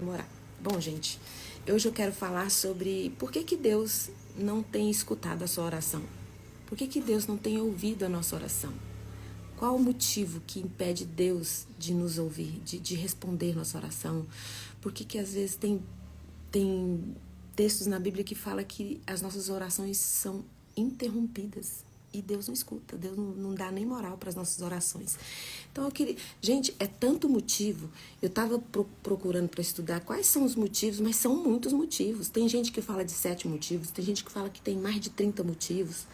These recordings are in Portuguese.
Demorar. Bom, gente, hoje eu quero falar sobre por que Deus não tem escutado a sua oração. Por que Deus não tem ouvido a nossa oração? Qual o motivo que impede Deus de nos ouvir, de responder nossa oração? Por que às vezes tem textos na Bíblia que fala que as nossas orações são interrompidas e Deus não escuta, Deus não dá nem moral para as nossas orações. Então eu queria, gente, é tanto motivo. Eu estava procurando para estudar quais são os motivos, mas são muitos motivos. Tem gente que fala de 7 motivos, tem gente que fala que tem mais de 30 motivos.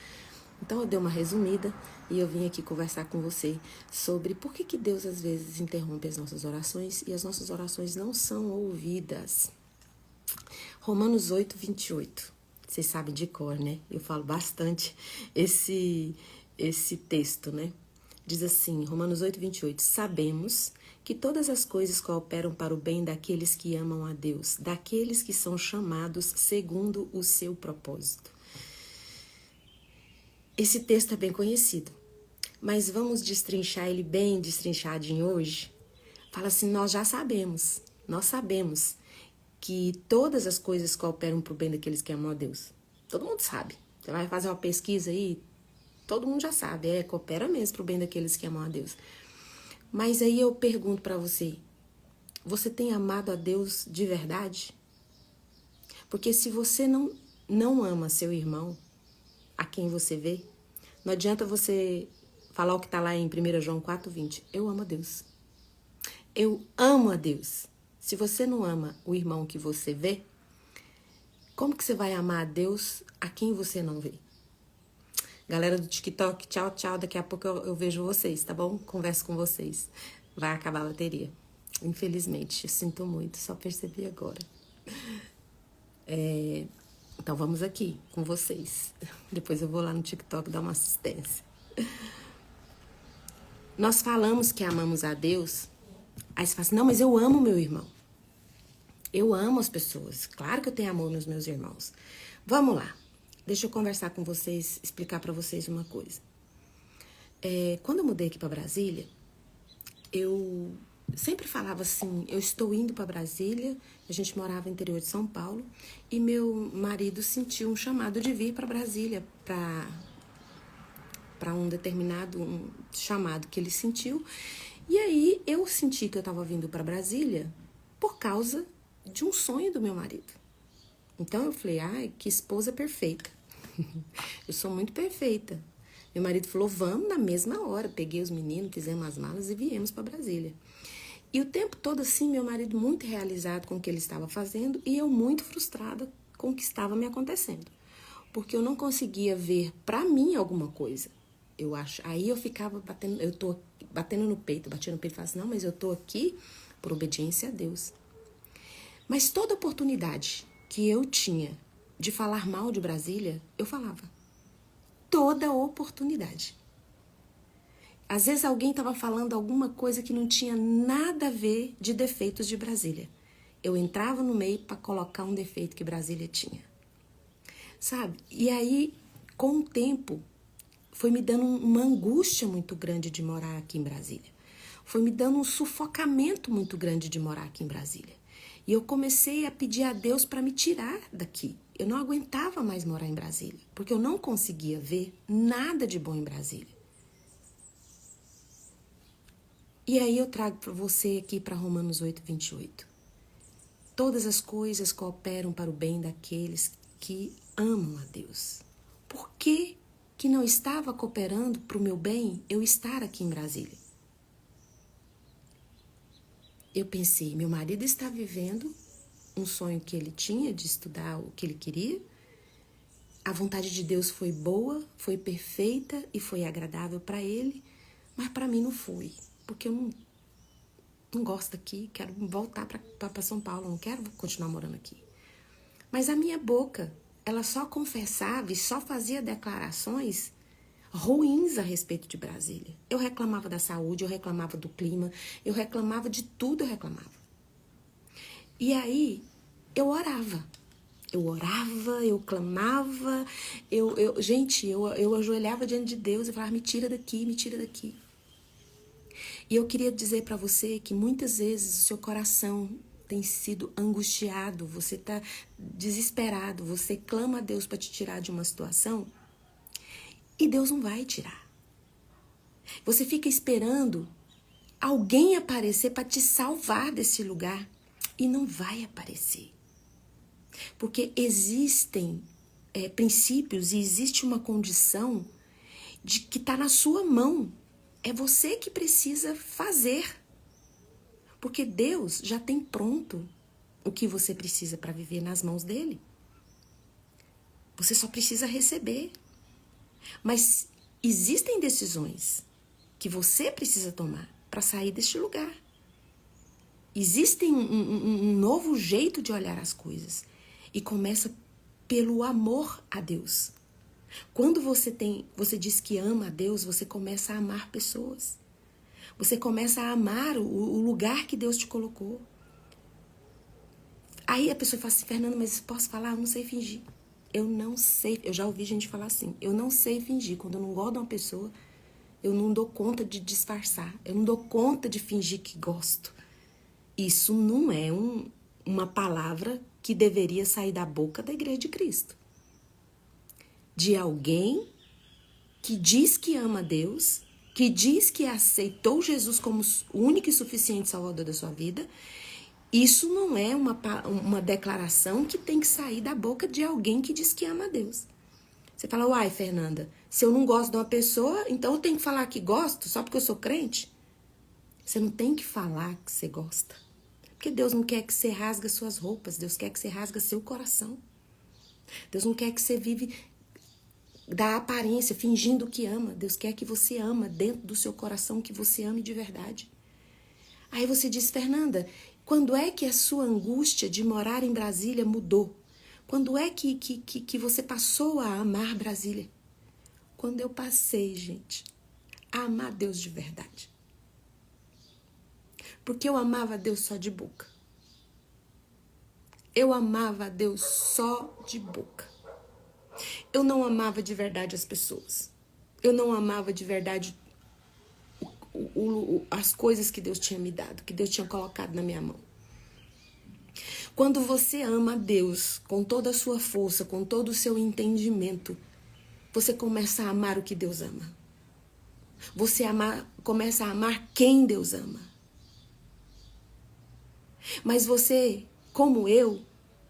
Então eu dei uma resumida e eu vim aqui conversar com você sobre por que Deus às vezes interrompe as nossas orações e as nossas orações não são ouvidas. Romanos 8, 28. Vocês sabem de cor, né? Eu falo bastante esse texto, né? Diz assim, Romanos 8, 28. Sabemos que todas as coisas cooperam para o bem daqueles que amam a Deus, daqueles que são chamados segundo o seu propósito. Esse texto é bem conhecido, mas vamos destrinchar ele bem destrinchadinho hoje? Fala assim, nós sabemos que todas as coisas cooperam para o bem daqueles que amam a Deus. Todo mundo sabe. Você vai fazer uma pesquisa aí, todo mundo já sabe. Coopera mesmo para o bem daqueles que amam a Deus. Mas aí eu pergunto para você, você tem amado a Deus de verdade? Porque se você não ama seu irmão, a quem você vê, não adianta você falar o que está lá em 1 João 4,20. Eu amo a Deus. Eu amo a Deus. Se você não ama o irmão que você vê, como que você vai amar a Deus a quem você não vê? Galera do TikTok, tchau, tchau. Daqui a pouco eu vejo vocês, tá bom? Converso com vocês. Vai acabar a bateria. Infelizmente, eu sinto muito, só percebi agora. Então vamos aqui com vocês. Depois eu vou lá no TikTok dar uma assistência. Nós falamos que amamos a Deus, aí você fala assim, não, mas eu amo meu irmão. Eu amo as pessoas. Claro que eu tenho amor nos meus irmãos. Vamos lá. Deixa eu conversar com vocês, explicar para vocês uma coisa. Quando eu mudei aqui para Brasília, eu sempre falava assim, eu estou indo para Brasília, a gente morava no interior de São Paulo, e meu marido sentiu um chamado de vir para Brasília, para um determinado chamado que ele sentiu. E aí eu senti que eu estava vindo para Brasília por causa de um sonho do meu marido. Então eu falei, ai, que esposa perfeita. Eu sou muito perfeita. Meu marido falou, vamos na mesma hora. Peguei os meninos, fizemos as malas e viemos para Brasília. E o tempo todo assim, meu marido muito realizado com o que ele estava fazendo e eu muito frustrada com o que estava me acontecendo. Porque eu não conseguia ver para mim alguma coisa. Eu acho. Aí eu ficava batendo no peito e falava assim, não, mas eu tô aqui por obediência a Deus. Mas toda oportunidade que eu tinha de falar mal de Brasília, eu falava. Toda oportunidade. Às vezes alguém estava falando alguma coisa que não tinha nada a ver de defeitos de Brasília. Eu entrava no meio para colocar um defeito que Brasília tinha. Sabe? E aí, com o tempo, foi me dando uma angústia muito grande de morar aqui em Brasília. Foi me dando um sufocamento muito grande de morar aqui em Brasília. E eu comecei a pedir a Deus para me tirar daqui. Eu não aguentava mais morar em Brasília, porque eu não conseguia ver nada de bom em Brasília. E aí eu trago para você aqui para Romanos 8, 28. Todas as coisas cooperam para o bem daqueles que amam a Deus. Por que não estava cooperando para o meu bem eu estar aqui em Brasília? Eu pensei, meu marido está vivendo um sonho que ele tinha de estudar o que ele queria. A vontade de Deus foi boa, foi perfeita e foi agradável para ele, mas para mim não foi, porque eu não gosto daqui, quero voltar para São Paulo, não quero continuar morando aqui. Mas a minha boca, ela só confessava e só fazia declarações ruins a respeito de Brasília. Eu reclamava da saúde, eu reclamava do clima, eu reclamava de tudo, eu reclamava. E aí, eu orava, eu clamava, eu ajoelhava diante de Deus e falava, me tira daqui, me tira daqui. E eu queria dizer para você que muitas vezes o seu coração tem sido angustiado, você está desesperado, você clama a Deus para te tirar de uma situação e Deus não vai tirar. Você fica esperando alguém aparecer para te salvar desse lugar e não vai aparecer. Porque existem princípios e existe uma condição de que está na sua mão. É você que precisa fazer. Porque Deus já tem pronto o que você precisa para viver nas mãos dele. Você só precisa receber. Mas existem decisões que você precisa tomar para sair deste lugar. Existe um novo jeito de olhar as coisas. E começa pelo amor a Deus. Quando você diz que ama a Deus, você começa a amar pessoas. Você começa a amar o lugar que Deus te colocou. Aí a pessoa fala assim, Fernanda, mas posso falar? Eu não sei fingir. Eu não sei. Eu já ouvi gente falar assim, eu não sei fingir. Quando eu não gosto de uma pessoa, eu não dou conta de disfarçar. Eu não dou conta de fingir que gosto. Isso não é uma palavra que deveria sair da boca da Igreja de Cristo. De alguém que diz que ama a Deus, que diz que aceitou Jesus como o único e suficiente Salvador da sua vida. Isso não é uma declaração que tem que sair da boca de alguém que diz que ama a Deus. Você fala, uai, Fernanda, se eu não gosto de uma pessoa, então eu tenho que falar que gosto só porque eu sou crente? Você não tem que falar que você gosta. Porque Deus não quer que você rasgue suas roupas, Deus quer que você rasgue seu coração. Deus não quer que você vive da aparência, fingindo que ama. Deus quer que você ama dentro do seu coração, que você ame de verdade. Aí você diz, Fernanda, quando é que a sua angústia de morar em Brasília mudou? Quando é que você passou a amar Brasília? Quando eu passei, gente, a amar Deus de verdade. Porque eu amava Deus só de boca. Eu amava Deus só de boca. Eu não amava de verdade as pessoas. Eu não amava de verdade as coisas que Deus tinha me dado, que Deus tinha colocado na minha mão. Quando você ama a Deus com toda a sua força, com todo o seu entendimento, você começa a amar o que Deus ama. Você começa a amar quem Deus ama. Mas você, como eu,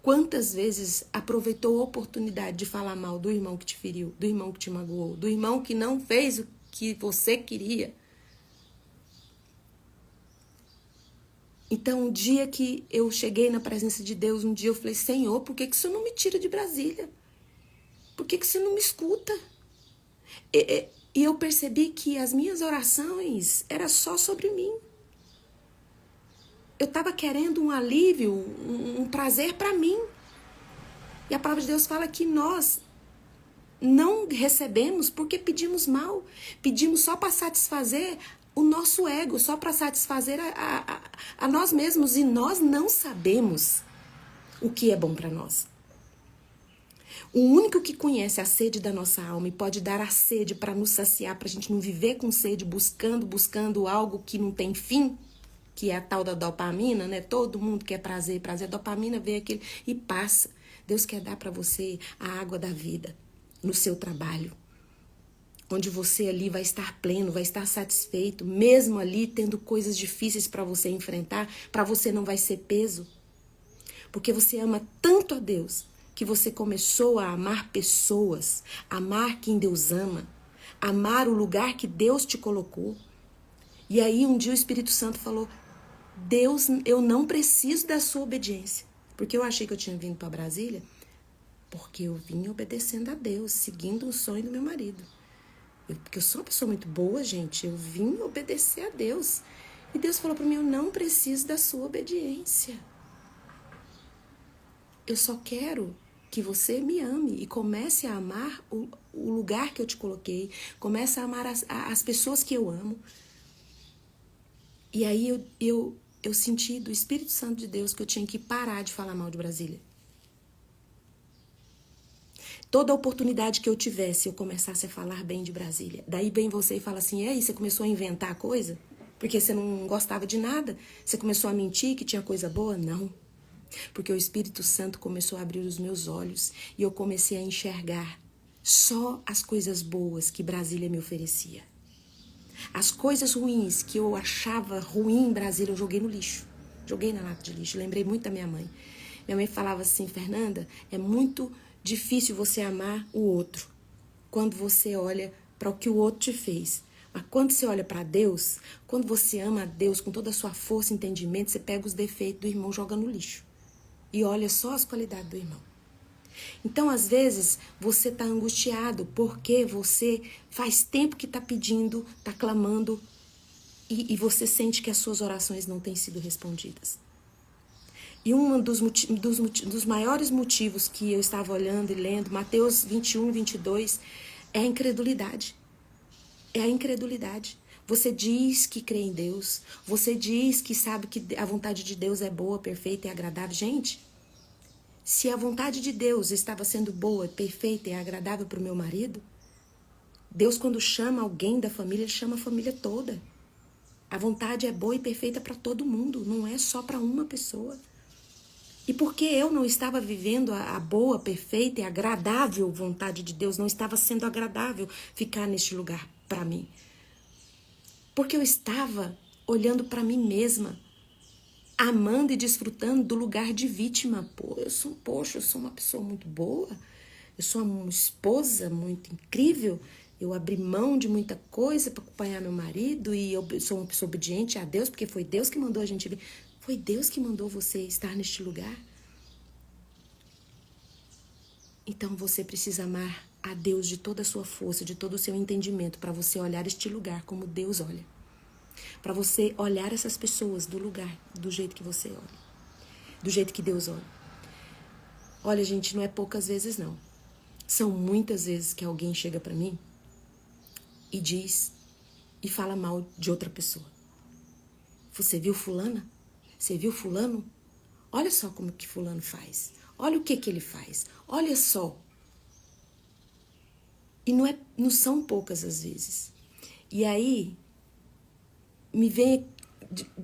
quantas vezes aproveitou a oportunidade de falar mal do irmão que te feriu, do irmão que te magoou, do irmão que não fez o que você queria? Então, um dia que eu cheguei na presença de Deus, um dia eu falei, Senhor, por que você não me tira de Brasília? Por que você não me escuta? E eu percebi que as minhas orações eram só sobre mim. Eu estava querendo um alívio, um prazer para mim. E a palavra de Deus fala que nós não recebemos porque pedimos mal. Pedimos só para satisfazer o nosso ego, só para satisfazer a nós mesmos. E nós não sabemos o que é bom para nós. O único que conhece a sede da nossa alma e pode dar a sede para nos saciar, para a gente não viver com sede, buscando algo que não tem fim, que é a tal da dopamina, né? Todo mundo quer prazer. A dopamina vem aquele e passa. Deus quer dar para você a água da vida no seu trabalho, onde você ali vai estar pleno, vai estar satisfeito, mesmo ali tendo coisas difíceis para você enfrentar, para você não vai ser peso, porque você ama tanto a Deus que você começou a amar pessoas, amar quem Deus ama, amar o lugar que Deus te colocou. E aí um dia o Espírito Santo falou, Deus, eu não preciso da sua obediência. Porque eu achei que eu tinha vindo para Brasília, porque eu vim obedecendo a Deus, seguindo o sonho do meu marido. Porque eu sou uma pessoa muito boa, gente. Eu vim obedecer a Deus. E Deus falou para mim, eu não preciso da sua obediência. Eu só quero que você me ame e comece a amar o lugar que eu te coloquei. Comece a amar as pessoas que eu amo. E aí eu senti do Espírito Santo de Deus que eu tinha que parar de falar mal de Brasília. Toda oportunidade que eu tivesse, eu começasse a falar bem de Brasília. Daí vem você e fala assim, e aí, você começou a inventar coisa? Porque você não gostava de nada? Você começou a mentir que tinha coisa boa? Não. Porque o Espírito Santo começou a abrir os meus olhos e eu comecei a enxergar só as coisas boas que Brasília me oferecia. As coisas ruins que eu achava ruim em Brasília, eu joguei no lixo. Joguei na lata de lixo. Lembrei muito da minha mãe. Minha mãe falava assim: Fernanda, é muito difícil você amar o outro quando você olha para o que o outro te fez. Mas quando você olha para Deus, quando você ama a Deus com toda a sua força e entendimento, você pega os defeitos do irmão e joga no lixo. E olha só as qualidades do irmão. Então, às vezes, você está angustiado porque você faz tempo que está pedindo, está clamando e você sente que as suas orações não têm sido respondidas. E um dos maiores motivos que eu estava olhando e lendo, Mateus 21, 22, é a incredulidade. É a incredulidade. Você diz que crê em Deus, você diz que sabe que a vontade de Deus é boa, perfeita e agradável. Gente, se a vontade de Deus estava sendo boa, perfeita e agradável para o meu marido, Deus, quando chama alguém da família, ele chama a família toda. A vontade é boa e perfeita para todo mundo, não é só para uma pessoa. E porque eu não estava vivendo a boa, perfeita e agradável vontade de Deus, não estava sendo agradável ficar neste lugar para mim. Porque eu estava olhando para mim mesma, amando e desfrutando do lugar de vítima. Eu sou uma pessoa muito boa, eu sou uma esposa muito incrível, eu abri mão de muita coisa para acompanhar meu marido e eu sou uma pessoa obediente a Deus, porque foi Deus que mandou a gente vir. Foi Deus que mandou você estar neste lugar. Então você precisa amar a Deus de toda a sua força, de todo o seu entendimento, para você olhar este lugar como Deus olha. Para você olhar essas pessoas do lugar, do jeito que você olha. Do jeito que Deus olha. Olha, gente, não é poucas vezes, não. São muitas vezes que alguém chega para mim e diz e fala mal de outra pessoa. Você viu fulana? Você viu fulano? Olha só como que fulano faz. Olha o que ele faz. Olha só. E não são poucas as vezes. E aí,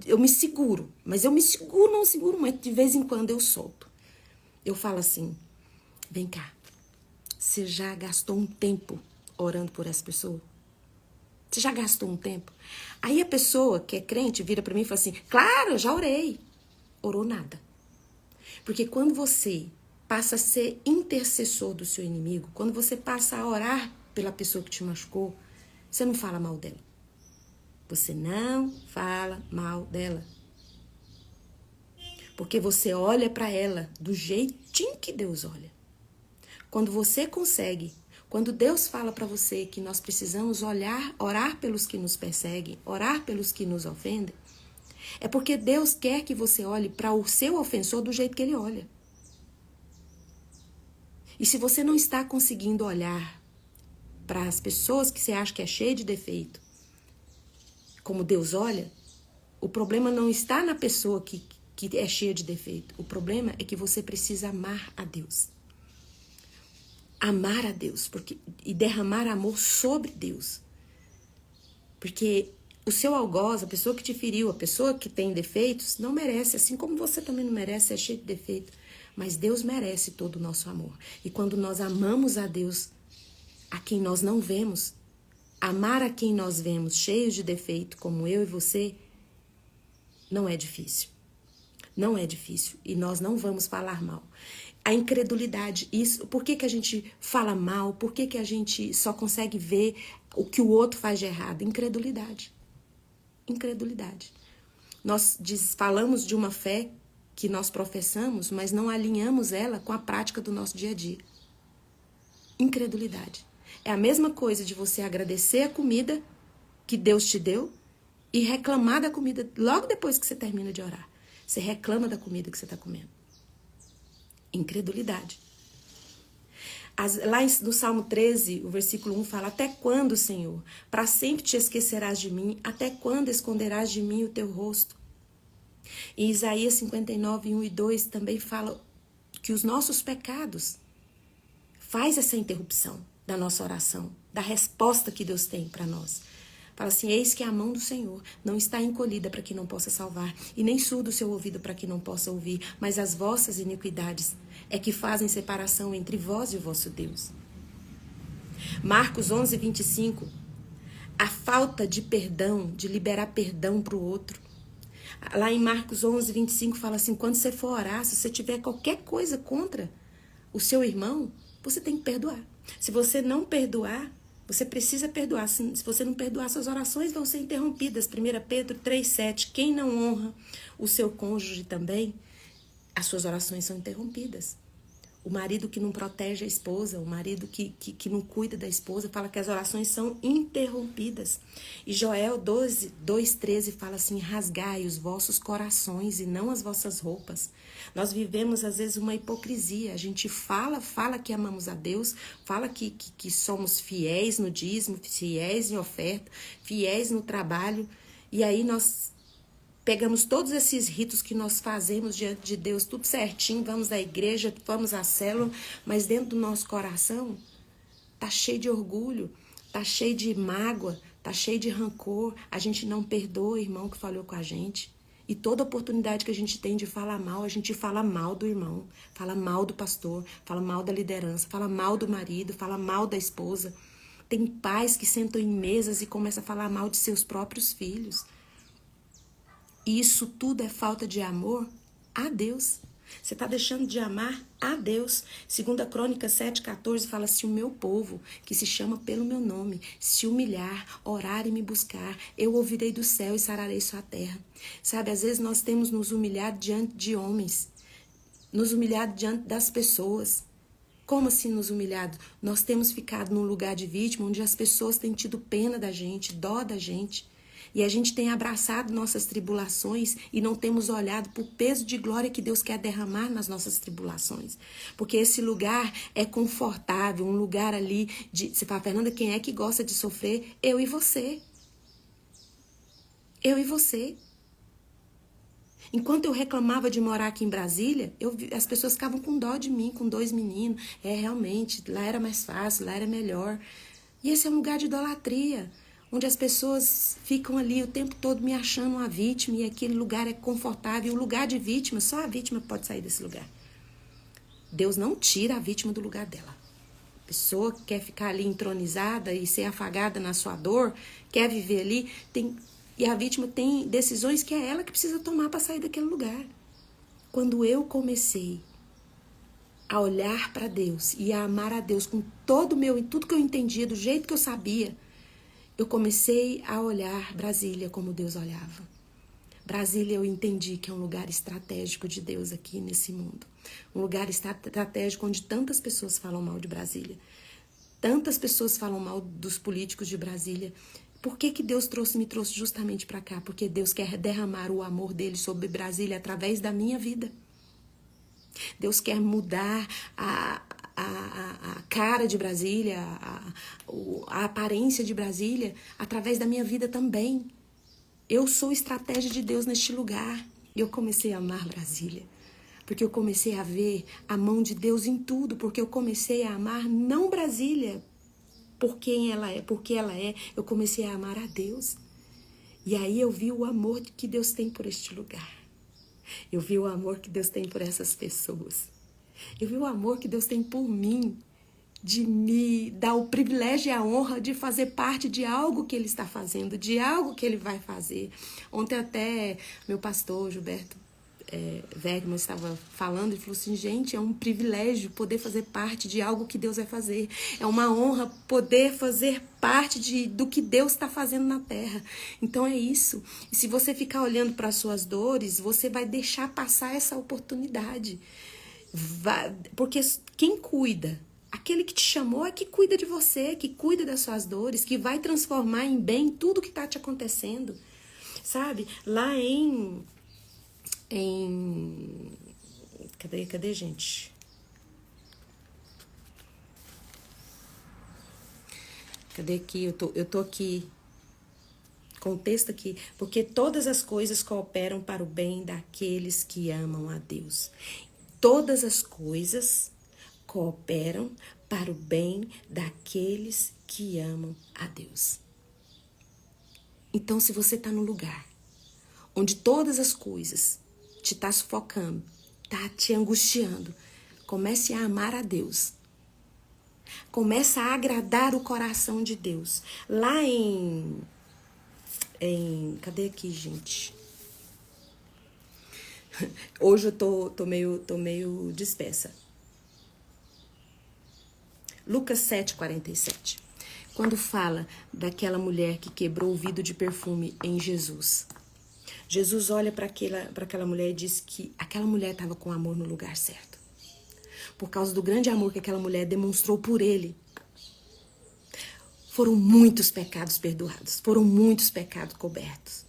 eu me seguro. Mas eu me seguro, não seguro, mas de vez em quando eu solto. Eu falo assim, vem cá. Você já gastou um tempo orando por essa pessoa? Você já gastou um tempo? Aí a pessoa que é crente vira pra mim e fala assim, claro, eu já orei. Orou nada. Porque quando você passa a ser intercessor do seu inimigo, quando você passa a orar pela pessoa que te machucou, você não fala mal dela. Você não fala mal dela. Porque você olha para ela do jeitinho que Deus olha. Quando você consegue, quando Deus fala para você que nós precisamos orar pelos que nos perseguem, orar pelos que nos ofendem, é porque Deus quer que você olhe para o seu ofensor do jeito que ele olha. E se você não está conseguindo olhar para as pessoas que você acha que é cheia de defeito, como Deus olha, o problema não está na pessoa que é cheia de defeito. O problema é que você precisa amar a Deus. Amar a Deus e derramar amor sobre Deus. Porque o seu algoz, a pessoa que te feriu, a pessoa que tem defeitos, não merece, assim como você também não merece, é cheio de defeito. Mas Deus merece todo o nosso amor. E quando nós amamos a Deus, a quem nós não vemos, amar a quem nós vemos cheios de defeito, como eu e você, não é difícil. Não é difícil. E nós não vamos falar mal. A incredulidade, isso, por que a gente fala mal? Por que a gente só consegue ver o que o outro faz de errado? Incredulidade. Incredulidade. Nós falamos de uma fé que nós professamos, mas não alinhamos ela com a prática do nosso dia a dia. Incredulidade. É a mesma coisa de você agradecer a comida que Deus te deu e reclamar da comida logo depois que você termina de orar. Você reclama da comida que você está comendo. Incredulidade. Lá no Salmo 13, o versículo 1 fala, até quando, Senhor? Para sempre te esquecerás de mim? Até quando esconderás de mim o teu rosto? E Isaías 59, 1 e 2 também fala que os nossos pecados faz essa interrupção da nossa oração, da resposta que Deus tem para nós. Fala assim, eis que a mão do Senhor não está encolhida para que não possa salvar, e nem surdo o seu ouvido para que não possa ouvir, mas as vossas iniquidades é que fazem separação entre vós e o vosso Deus. Marcos 11, 25. A falta de perdão, de liberar perdão para o outro. Lá em Marcos 11, 25 fala assim, quando você for orar, se você tiver qualquer coisa contra o seu irmão, você tem que perdoar. Se você não perdoar, você precisa perdoar. Se você não perdoar, suas orações vão ser interrompidas. 1 Pedro 3,7. Quem não honra o seu cônjuge também, as suas orações são interrompidas. O marido que não protege a esposa, o marido que não cuida da esposa, fala que as orações são interrompidas. E Joel 12, 2,13 fala assim, rasgai os vossos corações e não as vossas roupas. Nós vivemos, às vezes, uma hipocrisia. A gente fala que amamos a Deus, fala que somos fiéis no dízimo, fiéis em oferta, fiéis no trabalho. E aí nós pegamos todos esses ritos que nós fazemos diante de Deus, tudo certinho, vamos à igreja, vamos à célula, mas dentro do nosso coração tá cheio de orgulho, tá cheio de mágoa, tá cheio de rancor. A gente não perdoa o irmão que falhou com a gente. E toda oportunidade que a gente tem de falar mal, a gente fala mal do irmão, fala mal do pastor, fala mal da liderança, fala mal do marido, fala mal da esposa. Tem pais que sentam em mesas e começam a falar mal de seus próprios filhos. E isso tudo é falta de amor a Deus. Você está deixando de amar a Deus. 2 Crônicas 7,14 fala assim, o meu povo, que se chama pelo meu nome, se humilhar, orar e me buscar, eu ouvirei do céu e sararei sua terra. Sabe, às vezes nós temos nos humilhado diante de homens, nos humilhado diante das pessoas. Como assim nos humilhado? Nós temos ficado num lugar de vítima, onde as pessoas têm tido pena da gente, dó da gente. E a gente tem abraçado nossas tribulações e não temos olhado para o peso de glória que Deus quer derramar nas nossas tribulações. Porque esse lugar é confortável, um lugar ali de... Você fala, Fernanda, quem é que gosta de sofrer? Eu e você. Eu e você. Enquanto eu reclamava de morar aqui em Brasília, as pessoas ficavam com dó de mim, com 2 meninos. Realmente, lá era mais fácil, lá era melhor. E esse é um lugar de idolatria, onde as pessoas ficam ali o tempo todo me achando uma vítima e aquele lugar é confortável. O lugar de vítima, só a vítima pode sair desse lugar. Deus não tira a vítima do lugar dela. A pessoa que quer ficar ali entronizada e ser afagada na sua dor, quer viver ali, e a vítima tem decisões que é ela que precisa tomar para sair daquele lugar. Quando eu comecei a olhar para Deus e a amar a Deus com todo o meu, tudo que eu entendia, do jeito que eu sabia, eu comecei a olhar Brasília como Deus olhava. Brasília eu entendi que é um lugar estratégico de Deus aqui nesse mundo. Um lugar estratégico onde tantas pessoas falam mal de Brasília. Tantas pessoas falam mal dos políticos de Brasília. Por que Deus me trouxe justamente para cá? Porque Deus quer derramar o amor dele sobre Brasília através da minha vida. Deus quer mudar a cara de Brasília, a aparência de Brasília, através da minha vida também. Eu sou estratégia de Deus neste lugar. Eu comecei a amar Brasília, porque eu comecei a ver a mão de Deus em tudo, porque eu comecei a amar não Brasília, por quem ela é, porque ela é, eu comecei a amar a Deus. E aí eu vi o amor que Deus tem por este lugar. Eu vi o amor que Deus tem por essas pessoas. Eu vi o amor que Deus tem por mim, de me dar o privilégio e a honra de fazer parte de algo que Ele está fazendo, de algo que Ele vai fazer. Ontem até meu pastor Gilberto Wegman estava falando e falou assim, gente, é um privilégio poder fazer parte de algo que Deus vai fazer. É uma honra poder fazer parte do que Deus está fazendo na terra. Então é isso. E se você ficar olhando para as suas dores, você vai deixar passar essa oportunidade. Porque quem cuida, aquele que te chamou é que cuida de você, que cuida das suas dores, que vai transformar em bem tudo que está te acontecendo. Sabe? Lá em cadê, gente? Cadê aqui? Eu tô aqui com o texto aqui. Porque todas as coisas cooperam para o bem daqueles que amam a Deus. Todas as coisas cooperam para o bem daqueles que amam a Deus. Então, se você está no lugar onde todas as coisas te tá sufocando, tá te angustiando, comece a amar a Deus. Começa a agradar o coração de Deus. Lá cadê aqui, gente? Hoje eu tô meio dispersa. Lucas 7:47. Quando fala daquela mulher que quebrou o vidro de perfume em Jesus. Jesus olha para aquela mulher e diz que aquela mulher estava com amor no lugar certo. Por causa do grande amor que aquela mulher demonstrou por ele. Foram muitos pecados perdoados. Foram muitos pecados cobertos.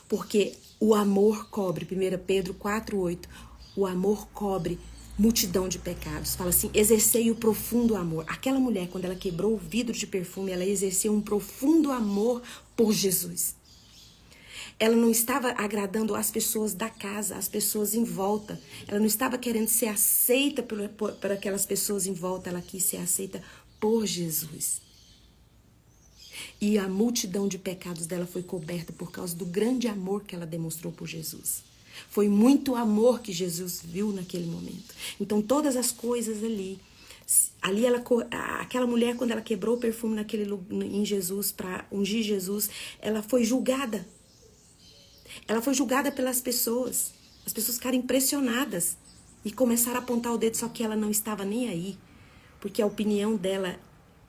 Porque o amor cobre, 1 Pedro 4:8, o amor cobre multidão de pecados. Fala assim, exercei o profundo amor. Aquela mulher, quando ela quebrou o vidro de perfume, ela exerceu um profundo amor por Jesus. Ela não estava agradando as pessoas da casa, as pessoas em volta. Ela não estava querendo ser aceita por aquelas pessoas em volta. Ela quis ser aceita por Jesus. E a multidão de pecados dela foi coberta por causa do grande amor que ela demonstrou por Jesus. Foi muito amor que Jesus viu naquele momento. Então, todas as coisas ali aquela mulher, quando ela quebrou o perfume em Jesus, para ungir Jesus, ela foi julgada. Ela foi julgada pelas pessoas. As pessoas ficaram impressionadas e começaram a apontar o dedo, só que ela não estava nem aí. Porque a opinião dela,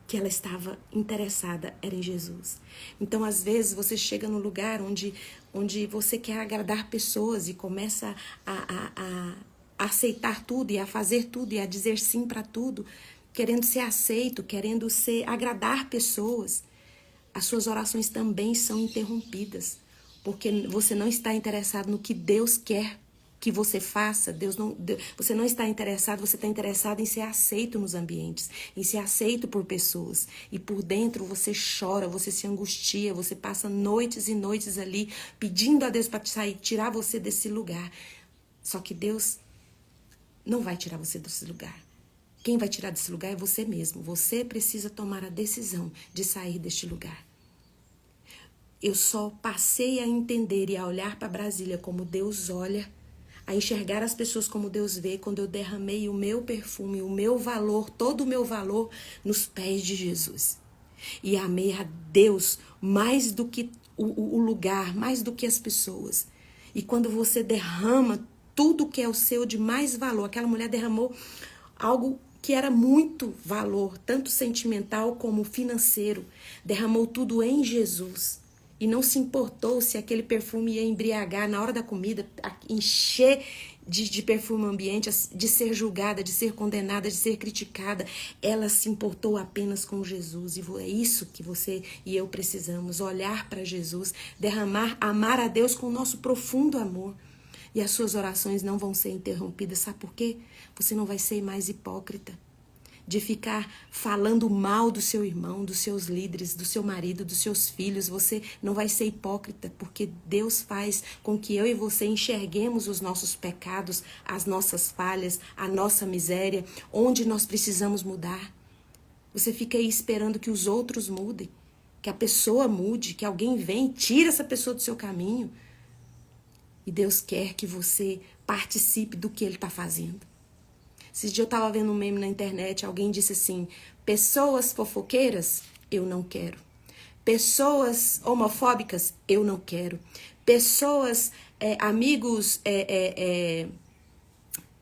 que ela estava interessada, era em Jesus. Então, às vezes, você chega num lugar onde você quer agradar pessoas e começa a aceitar tudo e a fazer tudo e a dizer sim para tudo, querendo ser aceito, querendo agradar pessoas. As suas orações também são interrompidas, porque você não está interessado no que Deus quer que você faça. Você não está interessado, você está interessado em ser aceito nos ambientes, em ser aceito por pessoas. E por dentro você chora, você se angustia, você passa noites e noites ali pedindo a Deus para tirar você desse lugar. Só que Deus não vai tirar você desse lugar. Quem vai tirar desse lugar é você mesmo. Você precisa tomar a decisão de sair deste lugar. Eu só passei a entender e a olhar para Brasília como Deus olha, a enxergar as pessoas como Deus vê, quando eu derramei o meu perfume, o meu valor, todo o meu valor nos pés de Jesus. E amei a Deus mais do que o lugar, mais do que as pessoas. E quando você derrama tudo que é o seu de mais valor, aquela mulher derramou algo que era muito valor, tanto sentimental como financeiro, derramou tudo em Jesus. E não se importou se aquele perfume ia embriagar na hora da comida, encher de perfume o ambiente, de ser julgada, de ser condenada, de ser criticada. Ela se importou apenas com Jesus. E é isso que você e eu precisamos, olhar para Jesus, amar a Deus com o nosso profundo amor. E as suas orações não vão ser interrompidas. Sabe por quê? Você não vai ser mais hipócrita de ficar falando mal do seu irmão, dos seus líderes, do seu marido, dos seus filhos. Você não vai ser hipócrita, porque Deus faz com que eu e você enxerguemos os nossos pecados, as nossas falhas, a nossa miséria, onde nós precisamos mudar. Você fica aí esperando que os outros mudem, que a pessoa mude, que alguém venha e tire essa pessoa do seu caminho. E Deus quer que você participe do que Ele está fazendo. Esses dias eu estava vendo um meme na internet, alguém disse assim, pessoas fofoqueiras, eu não quero. Pessoas homofóbicas, eu não quero. Pessoas, amigos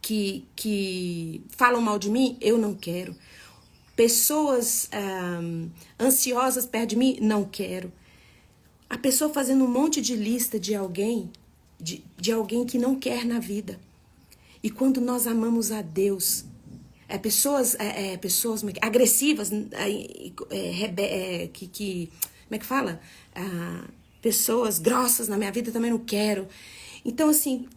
que falam mal de mim, eu não quero. Pessoas ansiosas perto de mim, não quero. A pessoa fazendo um monte de lista de alguém, de alguém que não quer na vida. E quando nós amamos a Deus, pessoas agressivas, como é que fala? Pessoas grossas na minha vida, também não quero. Então, assim,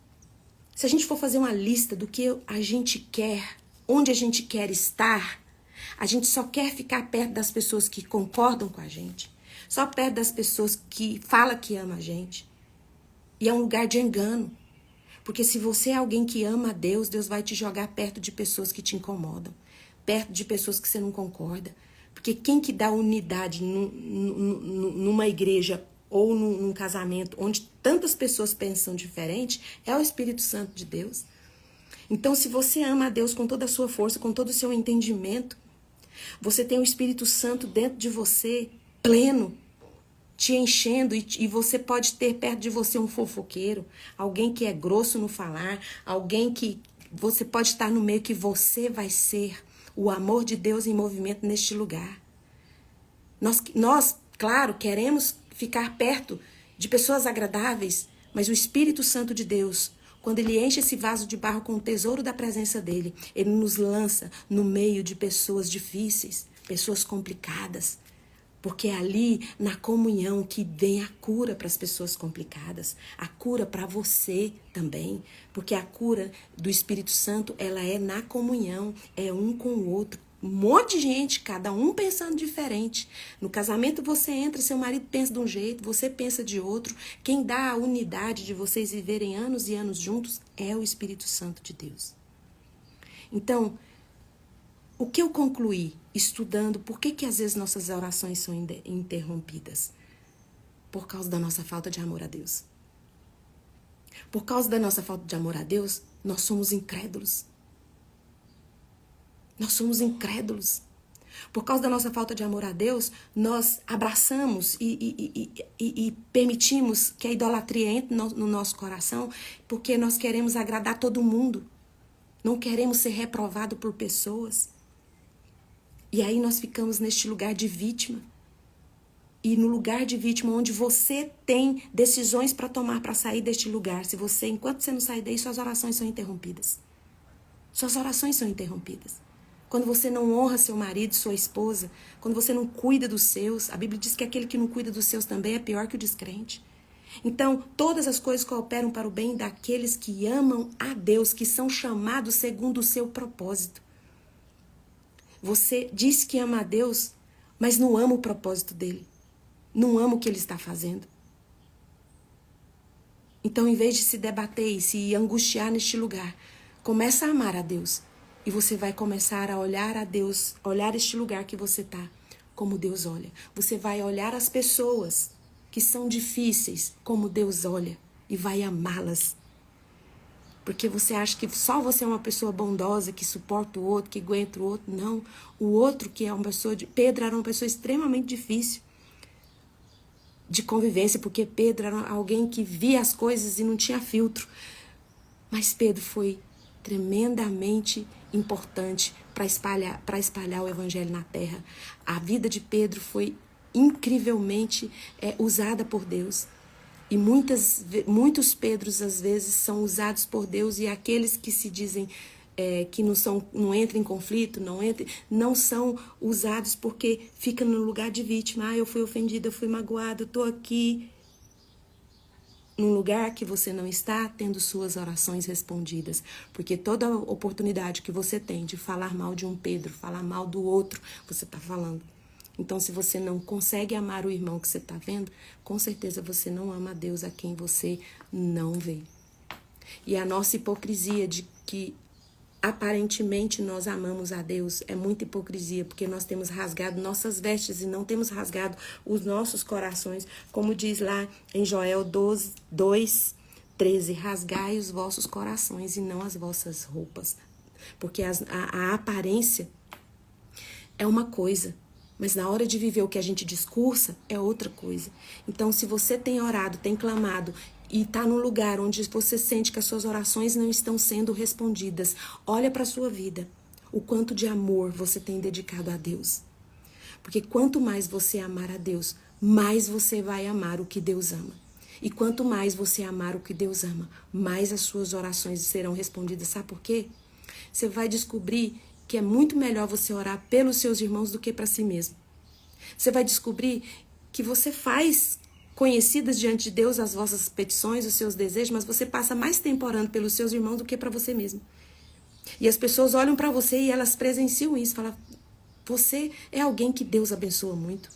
se a gente for fazer uma lista do que a gente quer, onde a gente quer estar, a gente só quer ficar perto das pessoas que concordam com a gente, só perto das pessoas que falam que ama a gente. E é um lugar de engano. Porque se você é alguém que ama a Deus, Deus vai te jogar perto de pessoas que te incomodam, perto de pessoas que você não concorda. Porque quem que dá unidade numa igreja ou num casamento onde tantas pessoas pensam diferente, é o Espírito Santo de Deus. Então, se você ama a Deus com toda a sua força, com todo o seu entendimento, você tem o Espírito Santo dentro de você, pleno, te enchendo, e você pode ter perto de você um fofoqueiro, alguém que é grosso no falar, alguém que você pode estar no meio, que você vai ser o amor de Deus em movimento neste lugar. Nós, claro, queremos ficar perto de pessoas agradáveis, mas o Espírito Santo de Deus, quando ele enche esse vaso de barro com o tesouro da presença dele, ele nos lança no meio de pessoas difíceis, pessoas complicadas. Porque é ali, na comunhão, que vem a cura para as pessoas complicadas. A cura para você também. Porque a cura do Espírito Santo, ela é na comunhão, é um com o outro. Um monte de gente, cada um pensando diferente. No casamento você entra, seu marido pensa de um jeito, você pensa de outro. Quem dá a unidade de vocês viverem anos e anos juntos é o Espírito Santo de Deus. Então, o que eu concluí estudando por que às vezes nossas orações são interrompidas? Por causa da nossa falta de amor a Deus. Por causa da nossa falta de amor a Deus, nós somos incrédulos. Nós somos incrédulos. Por causa da nossa falta de amor a Deus, nós abraçamos e permitimos que a idolatria entre no nosso coração, porque nós queremos agradar todo mundo. Não queremos ser reprovados por pessoas. E aí nós ficamos neste lugar de vítima. E no lugar de vítima, onde você tem decisões para tomar para sair deste lugar. Enquanto você não sair daí, suas orações são interrompidas. Suas orações são interrompidas. Quando você não honra seu marido, sua esposa, quando você não cuida dos seus, a Bíblia diz que aquele que não cuida dos seus também é pior que o descrente. Então, todas as coisas cooperam para o bem daqueles que amam a Deus, que são chamados segundo o seu propósito. Você diz que ama a Deus, mas não ama o propósito dele. Não ama o que ele está fazendo. Então, em vez de se debater e se angustiar neste lugar, começa a amar a Deus. E você vai começar a olhar a Deus, olhar este lugar que você está, como Deus olha. Você vai olhar as pessoas que são difíceis, como Deus olha, e vai amá-las. Porque você acha que só você é uma pessoa bondosa, que suporta o outro, que aguenta o outro. Não. O outro, que é uma pessoa Pedro era uma pessoa extremamente difícil de convivência, porque Pedro era alguém que via as coisas e não tinha filtro. Mas Pedro foi tremendamente importante para espalhar o evangelho na terra. A vida de Pedro foi incrivelmente usada por Deus. E muitos Pedros, às vezes, são usados por Deus, e aqueles que se dizem que não entram em conflito, não são usados porque ficam no lugar de vítima. Eu fui ofendida, eu fui magoado, eu estou aqui. Num lugar que você não está tendo suas orações respondidas. Porque toda oportunidade que você tem de falar mal de um Pedro, falar mal do outro, você está falando. Então, se você não consegue amar o irmão que você está vendo, com certeza você não ama a Deus a quem você não vê. E a nossa hipocrisia de que aparentemente nós amamos a Deus é muita hipocrisia, porque nós temos rasgado nossas vestes e não temos rasgado os nossos corações, como diz lá em Joel 2:13, rasgai os vossos corações e não as vossas roupas, porque a aparência é uma coisa, mas na hora de viver o que a gente discursa é outra coisa. Então, se você tem orado, tem clamado e está num lugar onde você sente que as suas orações não estão sendo respondidas, olha para a sua vida, o quanto de amor você tem dedicado a Deus. Porque quanto mais você amar a Deus, mais você vai amar o que Deus ama. E quanto mais você amar o que Deus ama, mais as suas orações serão respondidas. Sabe por quê? Você vai descobrir que é muito melhor você orar pelos seus irmãos do que para si mesmo. Você vai descobrir que você faz conhecidas diante de Deus as vossas petições, os seus desejos, mas você passa mais tempo orando pelos seus irmãos do que para você mesmo. E as pessoas olham para você e elas presenciam isso, falam, você é alguém que Deus abençoa muito.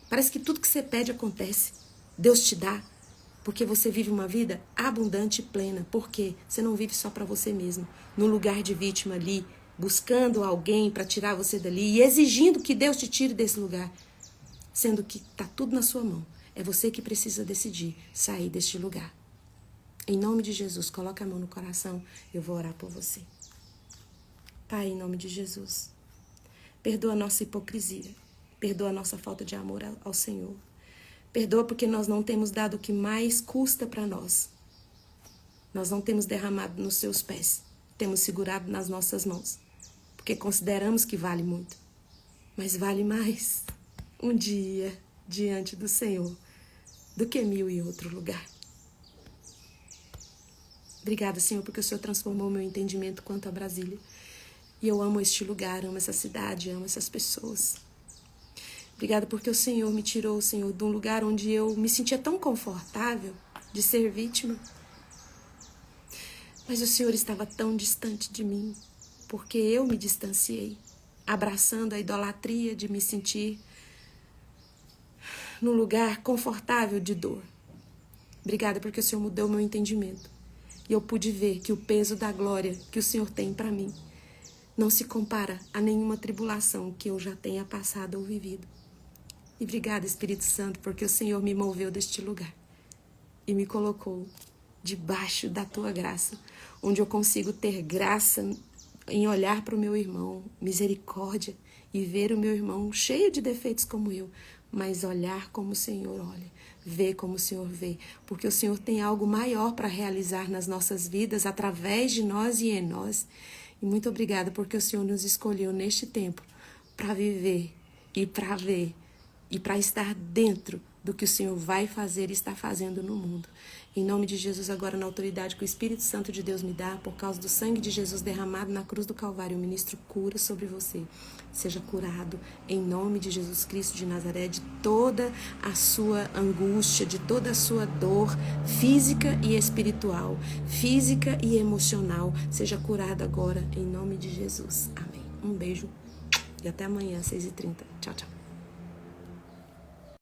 Parece que tudo que você pede acontece. Deus te dá, porque você vive uma vida abundante e plena. Por quê? Você não vive só para você mesmo, no lugar de vítima ali, buscando alguém para tirar você dali e exigindo que Deus te tire desse lugar, sendo que está tudo na sua mão. É você que precisa decidir sair deste lugar. Em nome de Jesus, coloca a mão no coração, eu vou orar por você. Pai, em nome de Jesus, perdoa a nossa hipocrisia, perdoa a nossa falta de amor ao Senhor. Perdoa porque nós não temos dado o que mais custa para nós. Nós não temos derramado nos seus pés, temos segurado nas nossas mãos, porque consideramos que vale muito. Mas vale mais um dia diante do Senhor do que 1000 em outro lugar. Obrigada, Senhor, porque o Senhor transformou o meu entendimento quanto a Brasília. E eu amo este lugar, amo essa cidade, amo essas pessoas. Obrigada porque o Senhor me tirou, Senhor, de um lugar onde eu me sentia tão confortável de ser vítima. Mas o Senhor estava tão distante de mim, porque eu me distanciei, abraçando a idolatria de me sentir num lugar confortável de dor. Obrigada porque o Senhor mudou o meu entendimento. E eu pude ver que o peso da glória que o Senhor tem para mim não se compara a nenhuma tribulação que eu já tenha passado ou vivido. E obrigada, Espírito Santo, porque o Senhor me moveu deste lugar e me colocou debaixo da tua graça, onde eu consigo ter graça em olhar para o meu irmão, misericórdia, e ver o meu irmão cheio de defeitos como eu, mas olhar como o Senhor olha, ver como o Senhor vê, porque o Senhor tem algo maior para realizar nas nossas vidas, através de nós e em nós. E muito obrigada porque o Senhor nos escolheu neste tempo para viver e para ver e para estar dentro do que o Senhor vai fazer e está fazendo no mundo. Em nome de Jesus, agora na autoridade que o Espírito Santo de Deus me dá, por causa do sangue de Jesus derramado na cruz do Calvário, eu ministro cura sobre você. Seja curado em nome de Jesus Cristo de Nazaré, de toda a sua angústia, de toda a sua dor física e espiritual, física e emocional. Seja curado agora em nome de Jesus. Amém. Um beijo e até amanhã às 6h30. Tchau, tchau.